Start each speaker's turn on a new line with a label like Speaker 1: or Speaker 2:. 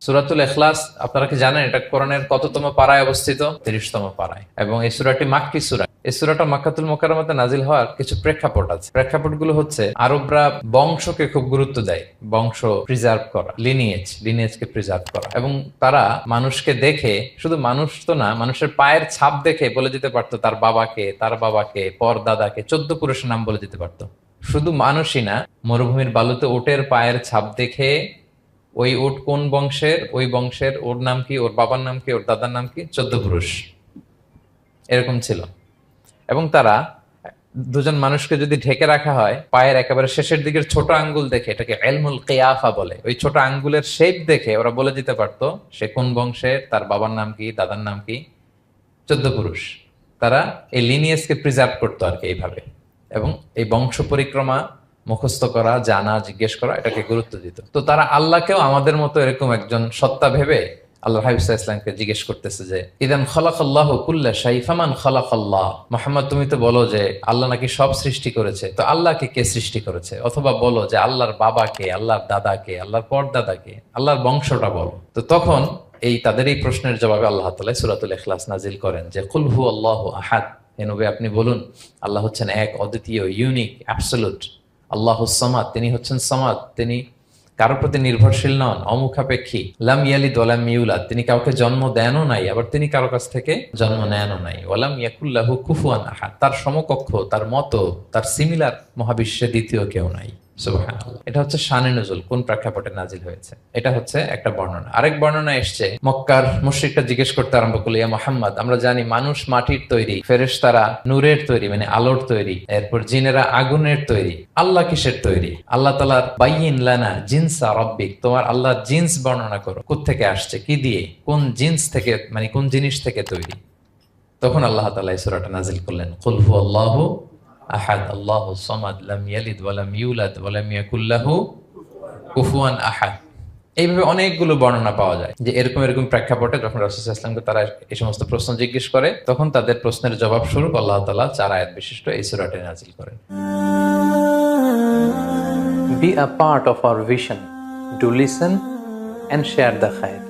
Speaker 1: সূরাতুল ইখলাস আপনারা কি জানেন এটা কোরআনের কততম পারায় অবস্থিত? 30তম পারায়। এবং এই সূরাটি মাক্কি সূরা। এই সূরাটা মক্কাতুল মুকাররমাতে নাজিল হওয়ার কিছু প্রেক্ষাপট আছে। প্রেক্ষাপটগুলো হচ্ছে আরবরা বংশকে খুব গুরুত্ব দেয়, বংশ প্রিজার্ভ করা, লিনিয়েজকে প্রিজার্ভ করা। এবং তারা মানুষকে দেখে, শুধু মানুষ তো না, মানুষের পায়ের ছাপ দেখে বলে দিতে পারতো তার বাবাকে, তার বাবাকে, পর দাদাকে, 14 পুরুষের নাম বলে দিতে পারতো। শুধু মানুষই না, মরুভূমির বালুতে উটের পায়ের ছাপ দেখে ওই উট কোন বংশের, ওই বংশের ওর নাম কি, ওর বাবার নাম কি, ওর দাদার নাম কি, 14 পুরুষ এরকম ছিল। এবং তারা দুজন মানুষকে যদি ঢেকে রাখা হয়, পায়ের একেবারে শেষের দিকের ছোট আঙ্গুল দেখে, এটাকে ইলমুল কিয়াফা বলে, ওই ছোট আঙ্গুলের শেপ দেখে ওরা বলে দিতে পারতো সে কোন বংশের, তার বাবার নাম কি, দাদার নাম কি, 14 পুরুষ। তারা এই লিনিয়েজকে প্রিজার্ভ করতো আর কি এইভাবে। এবং এই বংশ পরিক্রমা মুখস্থ করা, জানা, জিজ্ঞেস করা, এটাকে গুরুত্ব দিত। তো তারা আল্লাহকেও আমাদের মতো এরকম একজন সত্তা ভেবে আল্লাহ হাবিব সাল্লাল্লাহু আলাইহি ওয়াসাল্লামকে জিজ্ঞেস করতেছে যে ইদান খালাকাল্লাহু কুল্লা শাই ফামান খালাকাল্লাহ। মুহাম্মদ, তুমি তো বলো যে আল্লাহ নাকি সব সৃষ্টি করেছে, তো আল্লাহকে কে সৃষ্টি করেছে? অথবা বলো যে আল্লাহর বাবাকে, আল্লাহর দাদাকে, আল্লাহর পরদাদাকে, আল্লাহর বংশটা বলো। তো তখন তাদের এই প্রশ্নের জবাবে আল্লাহ তাআলা সূরাতুল ইখলাস নাজিল করেন যে কুল হু আল্লাহু আহাদ। হে নবী, আপনি বলুন আল্লাহ হচ্ছেন এক, অদ্বিতীয়, ইউনিক, অ্যাবসলিউট। আল্লাহুস সামাদ, তিনি হচ্ছেন সামাদ, তিনি কারোর প্রতি নির্ভরশীল নন, অমুখাপেক্ষী। লাম ইয়ালিদ ওয়া লাম ইউলাদ, তিনি কাউকে জন্ম দেনও নাই, আবার তিনি কারো কাছ থেকে জন্ম নেনও নাই। ওয়া লাম ইয়াকুল্লাহু কুফুয়ান আহাদ, তার সমকক্ষ, তার মতো, তার সিমিলার মহাবিশ্বে দ্বিতীয় কেউ নাই। সুবহানাল্লাহ। এটা হচ্ছে শানে নুজুল, কোন প্রেক্ষাপটে নাজিল হয়েছে, এটা হচ্ছে একটা বর্ণনা। আরেক বর্ণনা এসছে, মক্কার মুশরিকরা জিজ্ঞেস করতে আরম্ভ করলো, ইয়া মুহাম্মদ, আমরা জানি মানুষ মাটির তৈরি, ফেরেশতারা নূরের তৈরি, মানে আলোর তৈরি, এরপর জিনেরা আগুনের তৈরি, আল্লাহ কিসের তৈরি? আল্লাহ তাআলার বাইয়িন লানা জিনসা রাব্বিক, তোমার আল্লাহর জিন্স বর্ণনা করো, কোত্থেকে আসছে, কি দিয়ে, কোন জিন্স থেকে, মানে কোন জিনিস থেকে তৈরি? তখন আল্লাহ তাআলা এই সূরাটা নাজিল করলেন, কুল হু আল্লাহু আহাদ আল্লাহুস সামাদ লাম ইয়ালিদ ওয়া লাম ইউলাদ ওয়া লাম ইয়াকুল লাহু কুফুয়ান আহাদ। এইভাবে অনেকগুলো বর্ণনা পাওয়া যায় যে এরকম এরকম প্রেক্ষাপটে যখন রাসূল সাল্লাল্লাহু আলাইহি ওয়াসাল্লামকে তারা এই সমস্ত প্রশ্ন জিজ্ঞেস করে, তখন তাদের প্রশ্নের জবাব স্বরূপ আল্লাহ তাআলা 4 আয়াত বিশিষ্ট এই সূরাটি নাজিল করেন।
Speaker 2: Be a part of our vision. Do listen and share the khair.